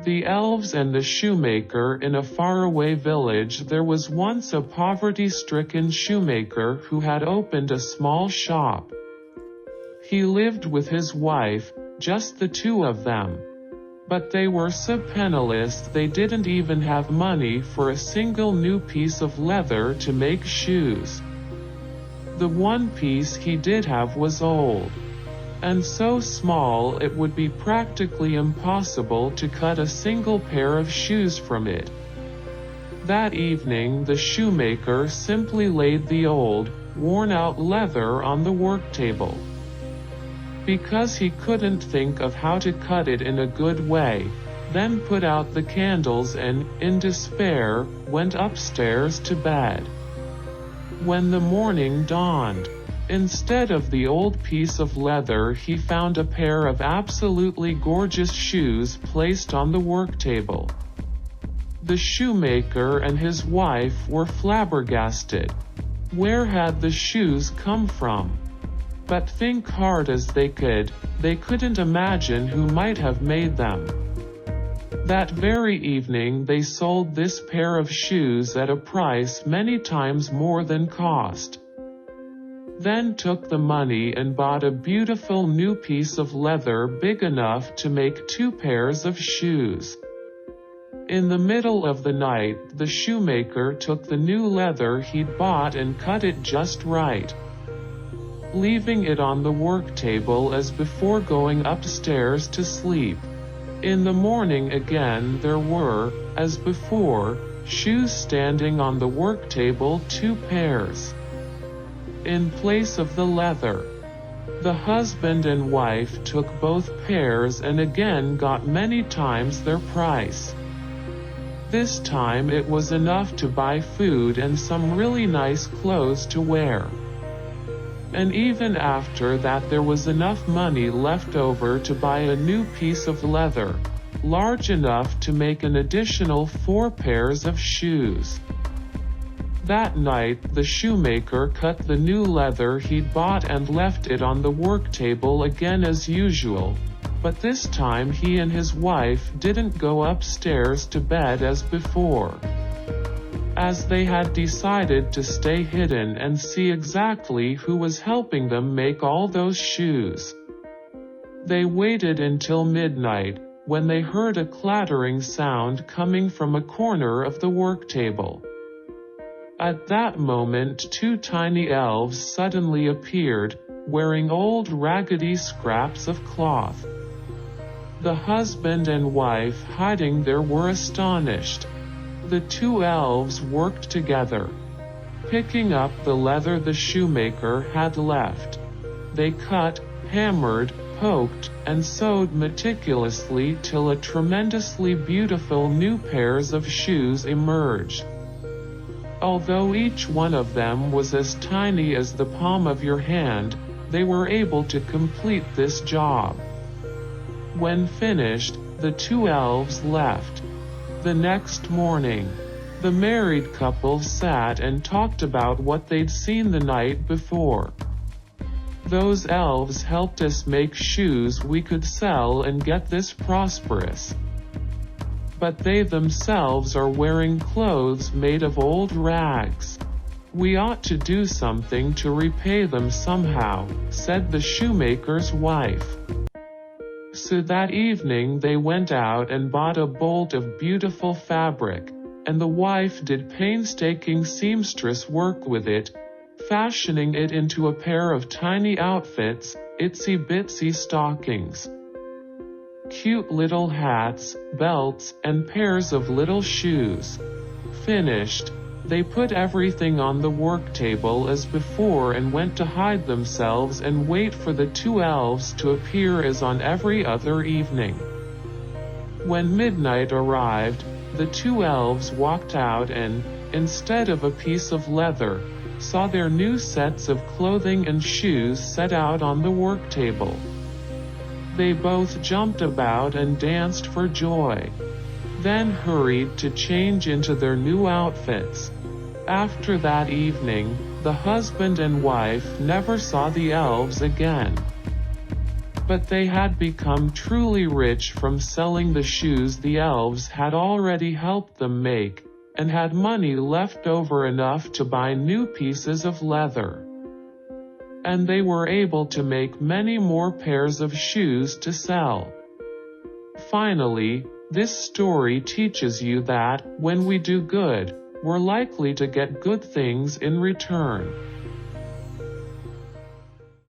The elves and the shoemaker. In a faraway village there was once a poverty-stricken shoemaker who had opened a small shop. He lived with his wife, just the two of them. But they were so penniless they didn't even have money for a single new piece of leather to make shoes. The one piece he did have was old, and so small it would be practically impossible to cut a single pair of shoes from it. That evening the shoemaker simply laid the old, worn-out leather on the work table. Because he couldn't think of how to cut it in a good way, then put out the candles and, in despair, went upstairs to bed. When the morning dawned, instead of the old piece of leather he found a pair of absolutely gorgeous shoes placed on the work table. The shoemaker and his wife were flabbergasted. Where had the shoes come from? But think hard as they couldn't imagine who might have made them. That very evening they sold this pair of shoes at a price many times more than cost. Then took the money and bought a beautiful new piece of leather big enough to make 2 pairs of shoes. In the middle of the night, the shoemaker took the new leather he'd bought and cut it just right, leaving it on the work table as before going upstairs to sleep. In the morning again there were, as before, shoes standing on the work table, 2 pairs. In place of the leather. The husband and wife took both pairs and again got many times their price. This time it was enough to buy food and some really nice clothes to wear. And even after that there was enough money left over to buy a new piece of leather, large enough to make an additional 4 pairs of shoes. That night the shoemaker cut the new leather he'd bought and left it on the work table again as usual, but this time he and his wife didn't go upstairs to bed as before, as they had decided to stay hidden and see exactly who was helping them make all those shoes. They waited until midnight, when they heard a clattering sound coming from a corner of the work table. At that moment 2 tiny elves suddenly appeared, wearing old raggedy scraps of cloth. The husband and wife hiding there were astonished. The 2 elves worked together, picking up the leather the shoemaker had left. They cut, hammered, poked, and sewed meticulously till a tremendously beautiful new pairs of shoes emerged. Although each one of them was as tiny as the palm of your hand, they were able to complete this job. When finished, the 2 elves left. The next morning, the married couple sat and talked about what they'd seen the night before. Those elves helped us make shoes we could sell and get this prosperous. But they themselves are wearing clothes made of old rags. We ought to do something to repay them somehow, said the shoemaker's wife. So that evening they went out and bought a bolt of beautiful fabric, and the wife did painstaking seamstress work with it, fashioning it into a pair of tiny outfits, itsy-bitsy stockings, cute little hats, belts, and pairs of little shoes. Finished, they put everything on the work table as before and went to hide themselves and wait for the 2 elves to appear as on every other evening. When midnight arrived, the 2 elves walked out and, instead of a piece of leather, saw their new sets of clothing and shoes set out on the work table. They both jumped about and danced for joy, then hurried to change into their new outfits. After that evening, the husband and wife never saw the elves again. but they had become truly rich from selling the shoes the elves had already helped them make, and had money left over enough to buy new pieces of leather. And they were able to make many more pairs of shoes to sell. Finally, this story teaches you that, when we do good, we're likely to get good things in return.